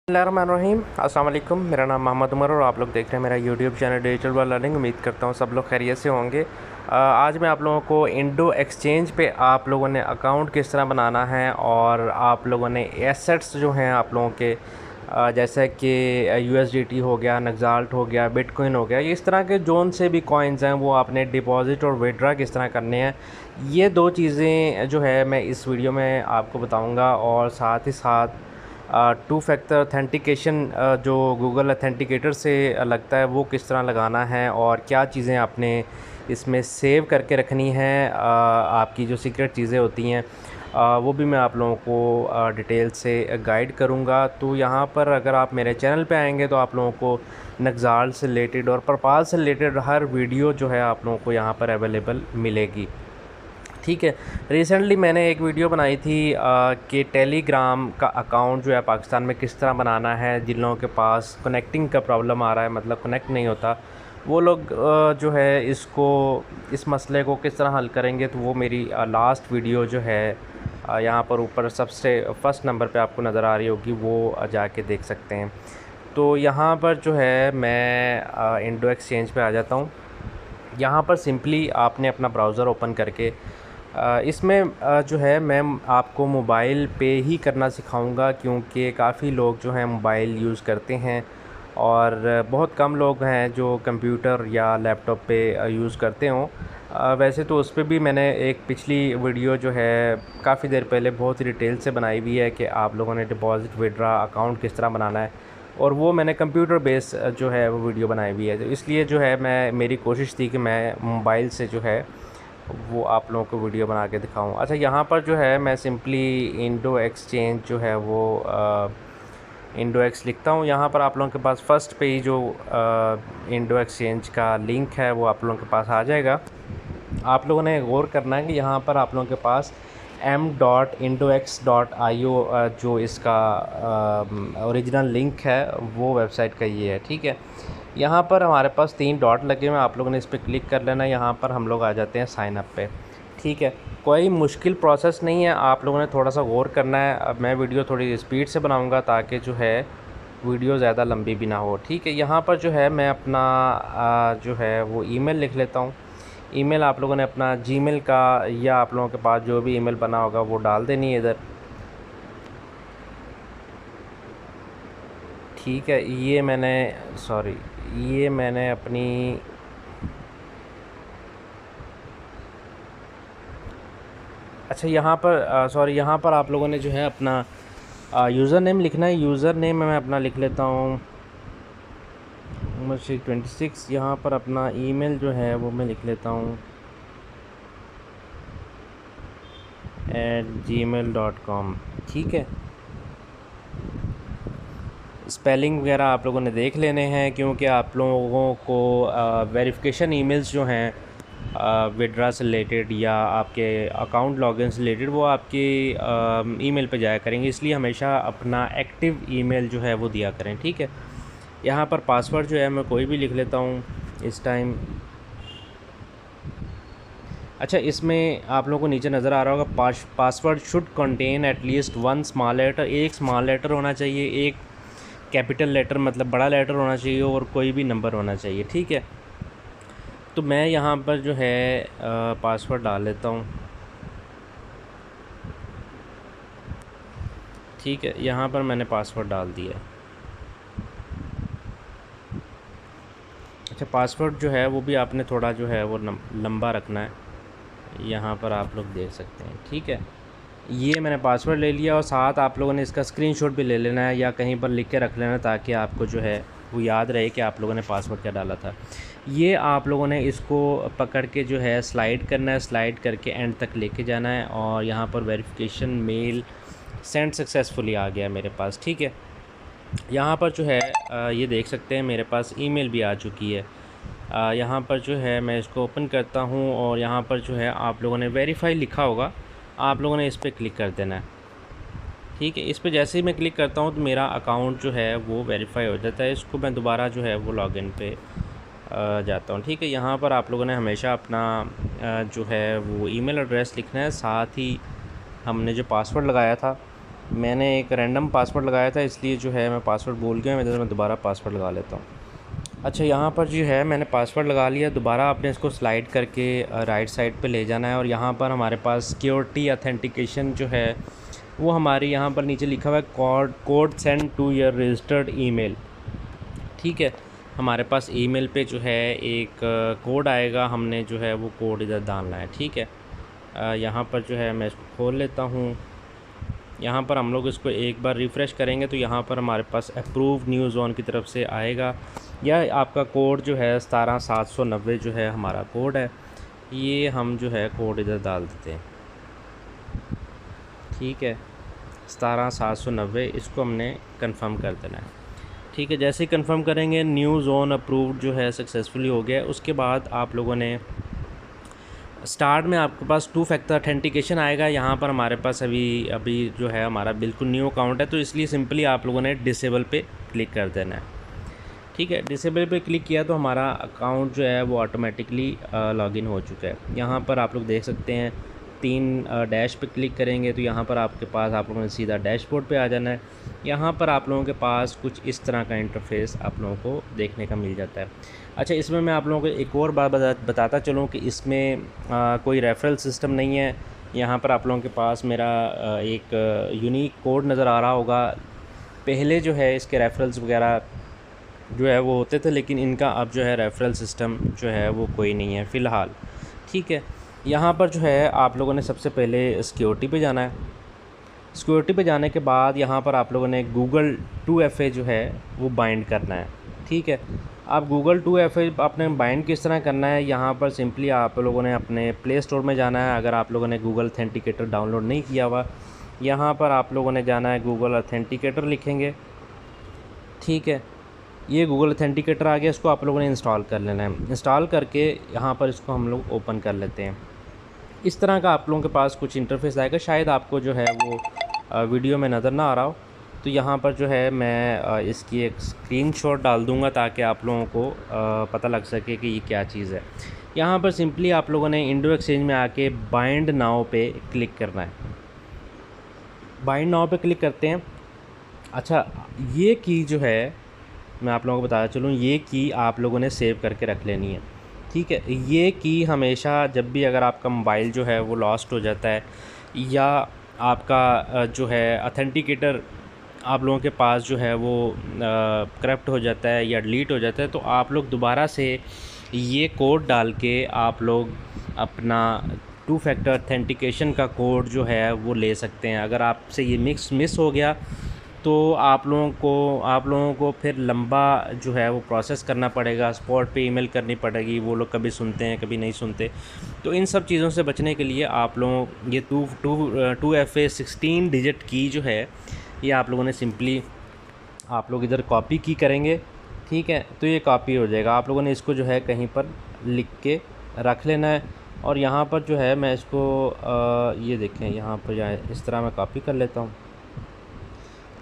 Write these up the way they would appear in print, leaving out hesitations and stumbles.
बिस्मिल्लाहिर्रहमानिर्रहीम। अस्सलाम वालेकुम। मेरा नाम मोहम्मद उमर और आप लोग देख रहे हैं मेरा YouTube channel digital world learning. उम्मीद करता हूँ सब लोग खैरियत से होंगे। आज मैं आप लोगों को इंडो एक्सचेंज पे आप लोगों ने अकाउंट किस तरह बनाना है और आप लोगों ने एसेट्स जो हैं आप लोगों के जैसे कि USDT हो गया, नक्साल्ट हो गया, बिटकॉइन हो गया, ये इस तरह के जोन से भी कॉइन्स हैं वो आपने डिपॉज़िट और विड्रा किस तरह करने हैं, ये दो चीज़ें जो है मैं इस वीडियो में आपको बताऊँगा। और साथ ही साथ टू फैक्टर ऑथेंटिकेशन जो गूगल ऑथेंटिकेटर से लगता है वो किस तरह लगाना है और क्या चीज़ें आपने इसमें सेव करके रखनी है, आपकी जो सीक्रेट चीज़ें होती हैं वो भी मैं आप लोगों को डिटेल से गाइड करूँगा। तो यहाँ पर अगर आप मेरे चैनल पे आएंगे तो आप लोगों को नक्साल्ट से रिलेटेड और परपाल से रिलेटेड हर वीडियो जो है आप लोगों को यहाँ पर अवेलेबल मिलेगी। ठीक है। रिसेंटली मैंने एक वीडियो बनाई थी कि टेलीग्राम का अकाउंट जो है पाकिस्तान में किस तरह बनाना है। जिन लोगों के पास कनेक्टिंग का प्रॉब्लम आ रहा है, मतलब कनेक्ट नहीं होता, वो लोग जो है इस मसले को किस तरह हल करेंगे। तो वो मेरी लास्ट वीडियो जो है यहाँ पर ऊपर सबसे फर्स्ट नंबर पे आपको नज़र आ रही होगी, वो जाके देख सकते हैं। तो यहाँ पर जो है मैं इंडो एक्सचेंज पे आ जाता हूँ। यहाँ पर सिंपली आपने अपना ब्राउज़र ओपन करके इसमें जो है मैं आपको मोबाइल पे ही करना सिखाऊंगा, क्योंकि काफ़ी लोग जो हैं मोबाइल यूज़ करते हैं और बहुत कम लोग हैं जो कंप्यूटर या लैपटॉप पे यूज़ करते हों। वैसे तो उस पे भी मैंने एक पिछली वीडियो जो है काफ़ी देर पहले बहुत ही डिटेल से बनाई हुई है कि आप लोगों ने डिपॉज़िट विड्रा अकाउंट किस तरह बनाना है, और वो मैंने कंप्यूटर बेस जो है वो वीडियो बनाई हुई है। तो इसलिए जो है मेरी कोशिश थी कि मैं मोबाइल से जो है वो आप लोगों को वीडियो बना के दिखाऊं। अच्छा, यहाँ पर जो है मैं सिंपली इंडो एक्सचेंज जो है वो इंडो एक्स लिखता हूँ। यहाँ पर आप लोगों के पास फ़र्स्ट पे ही जो इंडो एक्सचेंज का लिंक है वो आप लोगों के पास आ जाएगा। आप लोगों ने गौर करना है कि यहाँ पर आप लोगों के पास m.indox.io जो इसका ओरिजिनल लिंक है वो वेबसाइट का ये है। ठीक है। यहाँ पर हमारे पास 3 डॉट लगे हुए हैं, आप लोगों ने इस पर क्लिक कर लेना। यहाँ पर हम लोग आ जाते हैं साइन अप पे। ठीक है। कोई मुश्किल प्रोसेस नहीं है, आप लोगों ने थोड़ा सा गौर करना है। अब मैं वीडियो थोड़ी स्पीड से बनाऊँगा ताकि जो है वीडियो ज़्यादा लंबी भी ना हो। ठीक है। यहाँ पर जो है मैं अपना जो है वो ईमेल लिख लेता हूँ। ईमेल आप लोगों ने अपना जीमेल का या आप लोगों के पास जो भी ईमेल बना होगा वो डाल देनी है इधर। ठीक है। ये मैंने अपनी अच्छा यहाँ पर यहाँ पर आप लोगों ने जो है अपना यूज़र नेम लिखना है। यूज़र नेम मैं अपना लिख लेता हूँ उमर 26। यहाँ पर अपना ईमेल जो है वो मैं लिख लेता हूँ @gmail.com। ठीक है। स्पेलिंग वगैरह आप लोगों ने देख लेने हैं, क्योंकि आप लोगों को वेरिफिकेशन ईमेल्स जो हैं विड्रा से रिलेटेड या आपके अकाउंट लॉगिन से रिलेटेड वो आपके ईमेल पे जाया करेंगे, इसलिए हमेशा अपना एक्टिव ईमेल जो है वो दिया करें। ठीक है। यहाँ पर पासवर्ड जो है मैं कोई भी लिख लेता हूँ इस टाइम। अच्छा, इसमें आप लोगों को नीचे नज़र आ रहा होगा password should contain at least 1 small letter. एक स्मॉल लेटर होना चाहिए, एक कैपिटल लेटर मतलब बड़ा लेटर होना चाहिए, और कोई भी नंबर होना चाहिए। ठीक है। तो मैं यहाँ पर जो है पासवर्ड डाल लेता हूँ। ठीक है। यहाँ पर मैंने पासवर्ड डाल दिया है। अच्छा, पासवर्ड जो है वो भी आपने थोड़ा जो है वो लंबा रखना है, यहाँ पर आप लोग देख सकते हैं। ठीक है। ये मैंने पासवर्ड ले लिया और साथ आप लोगों ने इसका स्क्रीनशॉट भी ले लेना है या कहीं पर लिख के रख लेना, ताकि आपको जो है वो याद रहे कि आप लोगों ने पासवर्ड क्या डाला था। ये आप लोगों ने इसको पकड़ के जो है स्लाइड करना है, स्लाइड करके एंड तक लेके जाना है, और यहाँ पर वेरिफिकेशन मेल सेंड सक्सेसफुली आ गया मेरे पास। ठीक है। यहाँ पर जो है ये देख सकते हैं मेरे पास ईमेल भी आ चुकी है। यहाँ पर जो है मैं इसको ओपन करता हूँ और यहाँ पर जो है आप लोगों ने वेरीफाई लिखा होगा, आप लोगों ने इस पर क्लिक कर देना है। ठीक है। इस पर जैसे ही मैं क्लिक करता हूँ तो मेरा अकाउंट जो है वो वेरीफाई हो जाता है। इसको मैं दोबारा जो है वो लॉगिन पे जाता हूँ। ठीक है। यहाँ पर आप लोगों ने हमेशा अपना जो है वो ईमेल एड्रेस लिखना है, साथ ही हमने जो पासवर्ड लगाया था मैंने एक रैंडम पासवर्ड लगाया था, इसलिए जो है मैं पासवर्ड भूल गया। मैं दोबारा पासवर्ड लगा लेता हूँ। अच्छा, यहाँ पर जो है मैंने पासवर्ड लगा लिया। दोबारा आपने इसको स्लाइड करके राइट साइड पे ले जाना है और यहाँ पर हमारे पास सिक्योरिटी ऑथेंटिकेशन जो है वो हमारी यहाँ पर नीचे लिखा हुआ है code send to your registered email. ठीक है, हमारे पास ईमेल पे जो है एक कोड आएगा, हमने जो है वो कोड इधर डालना है। ठीक है, यहाँ पर जो है मैं इसको खोल लेता हूँ। यहाँ पर हम लोग इसको एक बार रिफ़्रेश करेंगे तो यहाँ पर हमारे पास अप्रूव न्यू ज़ोन की तरफ से आएगा। यह आपका कोड जो है 17790 जो है हमारा कोड है। ये हम जो है कोड इधर डाल देते हैं। ठीक है, 17790 इसको हमने कंफर्म कर देना है। ठीक है, जैसे ही कंफर्म करेंगे न्यू ज़ोन अप्रूव्ड जो है सक्सेसफुली हो गया। उसके बाद आप लोगों ने स्टार्ट में आपके पास 2 फैक्टर ऑथेंटिकेशन आएगा। यहाँ पर हमारे पास अभी जो है हमारा बिल्कुल न्यू अकाउंट है, तो इसलिए सिंपली आप लोगों ने डिसेबल पे क्लिक कर देना है। ठीक है, डिसेबल पे क्लिक किया तो हमारा अकाउंट जो है वो ऑटोमेटिकली लॉगिन हो चुका है। यहाँ पर आप लोग देख सकते हैं 3 डैश पे क्लिक करेंगे तो यहाँ पर आपके पास आप लोगों ने सीधा डैशबोर्ड पे आ जाना है। यहाँ पर आप लोगों के पास कुछ इस तरह का इंटरफेस आप लोगों को देखने का मिल जाता है। अच्छा, इसमें मैं आप लोगों को एक और बात बताता चलूँ कि इसमें कोई रेफरल सिस्टम नहीं है। यहाँ पर आप लोगों के पास मेरा एक यूनिक कोड नज़र आ रहा होगा। पहले जो है इसके रेफरल्स वगैरह जो है वो होते थे, लेकिन इनका अब जो है रेफरल सिस्टम जो है वो कोई नहीं है फ़िलहाल। ठीक है, यहाँ पर जो है आप लोगों ने सबसे पहले सिक्योरिटी पे जाना है। सिक्योरिटी पे जाने के बाद यहाँ पर आप लोगों ने गूगल 2FA जो है वो बाइंड करना है। ठीक है, आप गूगल 2FA आपने बाइंड किस तरह करना है, यहाँ पर सिंपली आप लोगों ने अपने प्ले स्टोर में जाना है। अगर आप लोगों ने गूगल ऑथेंटिकेटर डाउनलोड नहीं किया हुआ, यहाँ पर आप लोगों ने जाना है, गूगल ऑथेंटिकेटर लिखेंगे। ठीक है, ये गूगल ऑथेंटिकेटर आ गया, इसको आप लोगों ने इंस्टॉल कर लेना है। इंस्टॉल करके यहाँ पर इसको हम लोग ओपन कर लेते हैं। इस तरह का आप लोगों के पास कुछ इंटरफेस आएगा। शायद आपको जो है वो वीडियो में नज़र ना आ रहा हो, तो यहाँ पर जो है मैं इसकी एक स्क्रीनशॉट डाल दूँगा ताकि आप लोगों को पता लग सके कि ये क्या चीज़ है। यहाँ पर सिंपली आप लोगों ने इंडो एक्सचेंज में आके बाइंड नाउ पे क्लिक करना है। बाइंड नाउ पे क्लिक करते हैं। अच्छा, ये की जो है मैं आप लोगों को बताता चलूँ, ये की आप लोगों ने सेव करके रख लेनी है। ठीक है, ये की हमेशा जब भी अगर आपका मोबाइल जो है वो लॉस्ट हो जाता है या आपका जो है ऑथेंटिकेटर आप लोगों के पास जो है वो करप्ट हो जाता है या डिलीट हो जाता है, तो आप लोग दोबारा से ये कोड डाल के आप लोग अपना 2 फैक्टर ऑथेंटिकेशन का कोड जो है वो ले सकते हैं। अगर आपसे ये मिस हो गया तो आप लोगों को फिर लंबा जो है वो प्रोसेस करना पड़ेगा, सपोर्ट पे ईमेल करनी पड़ेगी। वो लोग कभी सुनते हैं कभी नहीं सुनते। तो इन सब चीज़ों से बचने के लिए आप लोग ये 2FA 16 डिजिट की जो है ये आप लोगों ने सिंपली आप लोग इधर कॉपी की करेंगे। ठीक है, तो ये कॉपी हो जाएगा। आप लोगों ने इसको जो है कहीं पर लिख के रख लेना है और यहाँ पर जो है मैं इसको ये देखें, यहाँ पर जाए इस तरह मैं कॉपी कर लेता हूँ।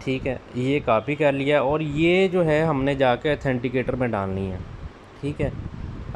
ठीक है, ये कॉपी कर लिया और ये जो है हमने जाके ऑथेंटिकेटर में डालनी है। ठीक है,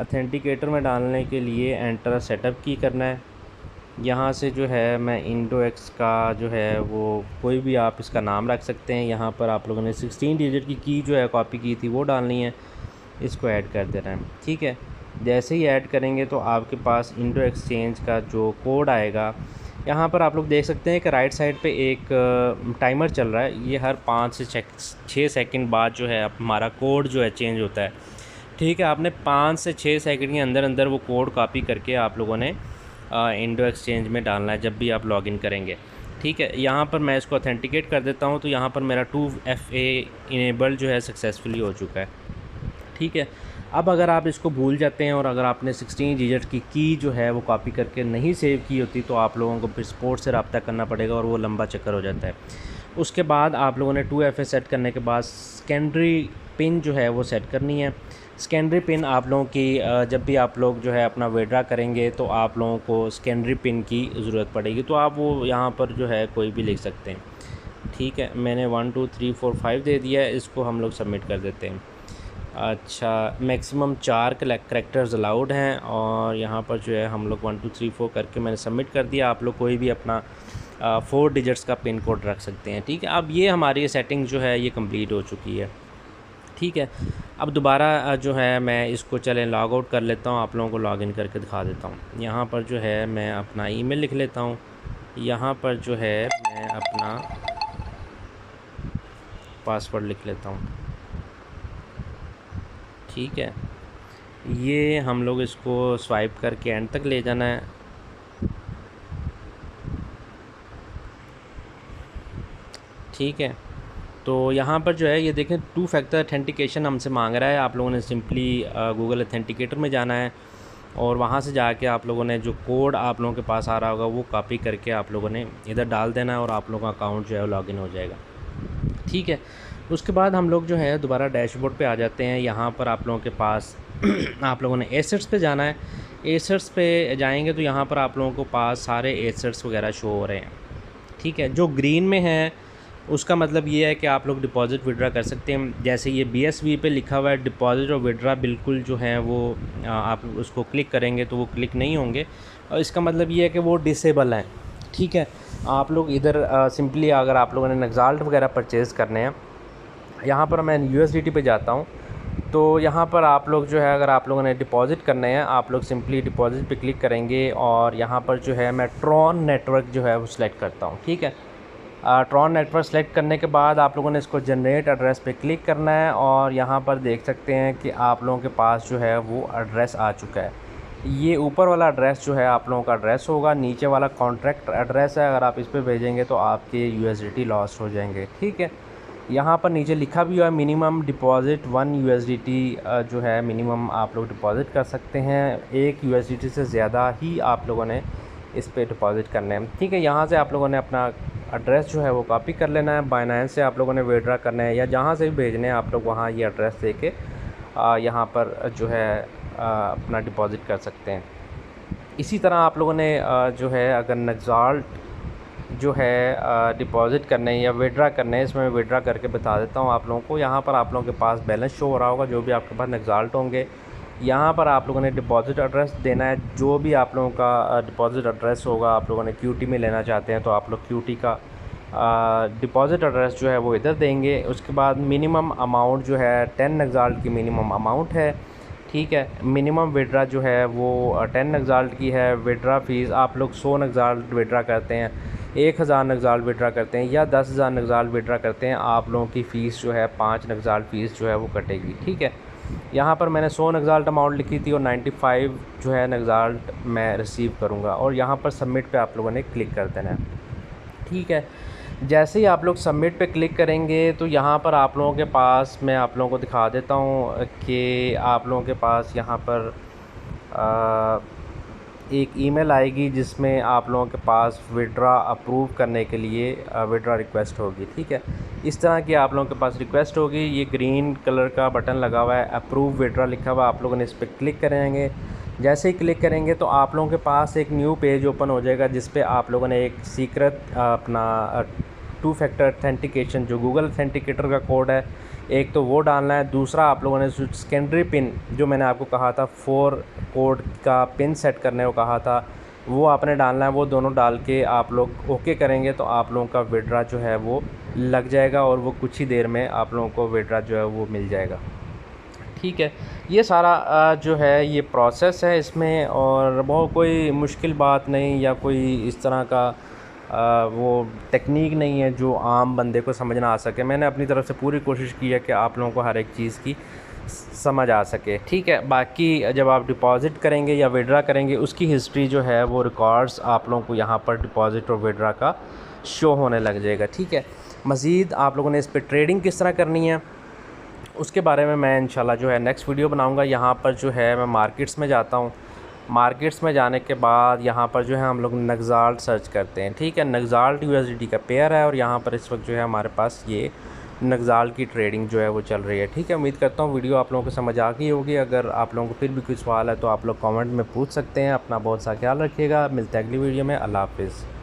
ऑथेंटिकेटर में डालने के लिए एंटर सेटअप की करना है। यहाँ से जो है मैं इंडोएक्स का जो है वो कोई भी आप इसका नाम रख सकते हैं। यहाँ पर आप लोगों ने 16 डिजिट की जो है कॉपी की थी वो डालनी है, इसको ऐड कर देना है। ठीक है, जैसे ही ऐड करेंगे तो आपके पास इंडो एक्सचेंज का जो कोड आएगा, यहाँ पर आप लोग देख सकते हैं कि राइट साइड पे एक टाइमर चल रहा है। ये हर 5 से 6 सेकंड बाद जो है हमारा कोड जो है चेंज होता है। ठीक है, आपने 5 से 6 सेकंड के अंदर अंदर वो कोड कॉपी करके आप लोगों ने इंडो एक्सचेंज में डालना है जब भी आप लॉगिन करेंगे। ठीक है, यहाँ पर मैं इसको ऑथेंटिकेट कर देता हूँ, तो यहाँ पर मेरा 2FA इनेबल जो है सक्सेसफुली हो चुका है। ठीक है, अब अगर आप इसको भूल जाते हैं और अगर आपने 16 डिजिट की जो है वो कॉपी करके नहीं सेव की होती, तो आप लोगों को फिर सपोर्ट से रब्ता करना पड़ेगा और वो लंबा चक्कर हो जाता है। उसके बाद आप लोगों ने 2FA सेट करने के बाद सेकेंडरी पिन जो है वो सेट करनी है। सेकेंडरी पिन आप लोगों की जब भी आप लोग जो है अपना विड्रॉ करेंगे तो आप लोगों को सेकेंडरी पिन की ज़रूरत पड़ेगी, तो आप वो यहाँ पर जो है कोई भी लिख सकते हैं। ठीक है, मैंने 1 2 3 4 5 दे दिया है, इसको हम लोग सबमिट कर देते हैं। अच्छा, मैक्सिमम 4 करैक्टर्स अलाउड हैं और यहाँ पर जो है हम लोग 1 2 3 4 करके मैंने सबमिट कर दिया। आप लोग कोई भी अपना 4 डिजिट्स का पिन कोड रख सकते हैं। ठीक है, अब ये हमारी सेटिंग जो है ये कंप्लीट हो चुकी है। ठीक है, अब दोबारा जो है मैं इसको चलें लॉग आउट कर लेता हूँ, आप लोगों को लॉगिन करके दिखा देता हूँ। यहाँ पर जो है मैं अपना ईमेल लिख लेता हूँ, यहाँ पर जो है मैं अपना पासवर्ड लिख लेता हूँ। ठीक है, ये हम लोग इसको स्वाइप करके एंड तक ले जाना है। ठीक है, तो यहाँ पर जो है ये देखें 2 फैक्टर अथेंटिकेशन हमसे मांग रहा है। आप लोगों ने सिंपली गूगल अथेंटिकेटर में जाना है और वहाँ से जाके आप लोगों ने जो कोड आप लोगों के पास आ रहा होगा वो कॉपी करके आप लोगों ने इधर डाल देना है और आप लोगों का अकाउंट जो है लॉगिन हो जाएगा। ठीक है, उसके बाद हम लोग जो है दोबारा डैशबोर्ड पे आ जाते हैं। यहाँ पर आप लोगों के पास आप लोगों ने एसेट्स पे जाना है। एसेट्स पे जाएंगे तो यहाँ पर आप लोगों को पास सारे एसेट्स वगैरह शो हो रहे हैं। ठीक है, जो ग्रीन में है उसका मतलब ये है कि आप लोग डिपॉज़िट विड्रा कर सकते हैं। जैसे ये BSV पे लिखा हुआ है डिपॉज़िट और विड्रा, बिल्कुल जो है वो आप उसको क्लिक करेंगे तो वो क्लिक नहीं होंगे और इसका मतलब ये है कि वो डिसेबल हैं। ठीक है, आप लोग इधर सिंपली अगर आप लोगों ने नक्साल्ट वगैरह परचेज़ करने हैं, यहाँ पर मैं USDT पे जाता हूँ तो यहाँ पर आप लोग जो है अगर आप लोगों ने डिपॉज़िट करने हैं आप लोग सिंपली डिपॉज़िट पे क्लिक करेंगे और यहाँ पर जो है मैं ट्रॉन नेटवर्क जो है वो सिलेक्ट करता हूँ। ठीक है, ट्रॉन नेटवर्क सेलेक्ट करने के बाद आप लोगों ने इसको जनरेट एड्रेस पे क्लिक करना है और यहाँ पर देख सकते हैं कि आप लोगों के पास जो है वो एड्रेस आ चुका है। ये ऊपर वाला एड्रेस जो है आप लोगों का एड्रेस होगा, नीचे वाला कॉन्ट्रैक्ट एड्रेस है। अगर आप इस पर भेजेंगे तो आपके USDT लॉस्ट हो जाएंगे। ठीक है, यहाँ पर नीचे लिखा भी हुआ है मिनिमम डिपॉज़िट 1 USDT जो है मिनिमम आप लोग डिपॉज़िट कर सकते हैं। 1 USDT से ज़्यादा ही आप लोगों ने इस पर डिपॉज़िट करना है। ठीक है, यहाँ से आप लोगों ने अपना एड्रेस जो है वो कॉपी कर लेना है। बाइनेंस से आप लोगों ने विड्रा करना है या जहाँ से भी भेजने हैं आप लोग वहाँ ये एड्रेस दे के यहाँ पर जो है अपना डिपॉज़िट कर सकते हैं। इसी तरह आप लोगों ने जो है अगर नक्साल्ट जो है डिपॉज़िट करने या विड्रा करने, इसमें मैं विड्रा करके बता देता हूँ आप लोगों को। यहाँ पर आप लोगों के पास बैलेंस शो हो रहा होगा, जो भी आपके पास नक्साल्ट होंगे। यहाँ पर आप लोगों ने डिपॉज़िट एड्रेस देना है, जो भी आप लोगों का डिपॉज़िट एड्रेस होगा। आप लोगों ने QT में लेना चाहते हैं तो आप लोग QT का डिपॉज़िट एड्रेस जो है वो इधर देंगे। उसके बाद मिनिमम अमाउंट जो है 10 नक्साल्ट की मिनिमम अमाउंट है। ठीक है, मिनिमम विड्रा जो है वो 10 नक्साल्ट की है। विड्रा फ़ीस आप लोग 100 नक्साल्ट विड्रा करते हैं, 1000 नक्साल्ट विड्रा करते हैं या 10,000 नक्साल्ट विड्रा करते हैं, आप लोगों की फ़ीस जो है 5 नक्साल्ट फ़ीस जो है वो कटेगी। ठीक है, यहाँ पर मैंने 100 नक्साल्ट अमाउंट लिखी थी और 95 जो है नक्साल्ट मैं रिसीव करूँगा और यहाँ पर सबमिट पे आप लोगों ने क्लिक कर देना है। ठीक है, जैसे ही आप लोग सबमिट पे क्लिक करेंगे तो यहाँ पर आप लोगों के पास मैं आप लोगों को दिखा देता हूँ कि आप लोगों के पास यहाँ पर एक ईमेल आएगी जिसमें आप लोगों के पास विड्रा अप्रूव करने के लिए विड्रा रिक्वेस्ट होगी। ठीक है, इस तरह की आप लोगों के पास रिक्वेस्ट होगी। ये ग्रीन कलर का बटन लगा हुआ है, अप्रूव विड्रा लिखा हुआ, आप लोगों ने इस पर क्लिक करेंगे। जैसे ही क्लिक करेंगे तो आप लोगों के पास एक न्यू पेज ओपन हो जाएगा जिस पे आप लोगों ने एक सीक्रेट अपना 2 फैक्टर अथेंटिकेशन जो गूगल अथेंटिकेटर का कोड है, एक तो वो डालना है। दूसरा आप लोगों ने सेकेंडरी पिन जो मैंने आपको कहा था 4 कोड का पिन सेट करने को कहा था, वो आपने डालना है। वो दोनों डाल के आप लोग ओके करेंगे तो आप लोगों का विड्रा जो है वो लग जाएगा और वो कुछ ही देर में आप लोगों को विड्रा जो है वो मिल जाएगा। ठीक है, ये सारा जो है ये प्रोसेस है इसमें, और बहुत कोई मुश्किल बात नहीं या कोई इस तरह का वो टेक्निक नहीं है जो आम बंदे को समझ ना आ सके। मैंने अपनी तरफ से पूरी कोशिश की है कि आप लोगों को हर एक चीज़ की समझ आ सके। ठीक है, बाकी जब आप डिपॉज़िट करेंगे या विड्रा करेंगे उसकी हिस्ट्री जो है वो रिकॉर्ड्स आप लोगों को यहाँ पर डिपॉज़िट और विड्रा का शो होने लग जाएगा। ठीक है, मज़ीद आप लोगों ने इस पर ट्रेडिंग किस तरह करनी है उसके बारे में मैं इंशाल्लाह जो है नेक्स्ट वीडियो बनाऊंगा। यहाँ पर जो है मैं मार्केट्स में जाता हूँ, मार्केट्स में जाने के बाद यहाँ पर जो है हम लोग नक्साल्ट सर्च करते हैं। ठीक है, नक्साल्ट USDT का पेयर है और यहाँ पर इस वक्त जो है हमारे पास ये नक्साल्ट की ट्रेडिंग जो है वो चल रही है। ठीक है, उम्मीद करता हूँ वीडियो आप लोगों को समझ आ गई होगी। अगर आप लोगों को फिर भी कोई सवाल है तो आप लोग कमेंट में पूछ सकते हैं। अपना बहुत सा ख्याल रखिएगा, मिलते हैं अगली वीडियो में। अल्लाह हाफ़िज़।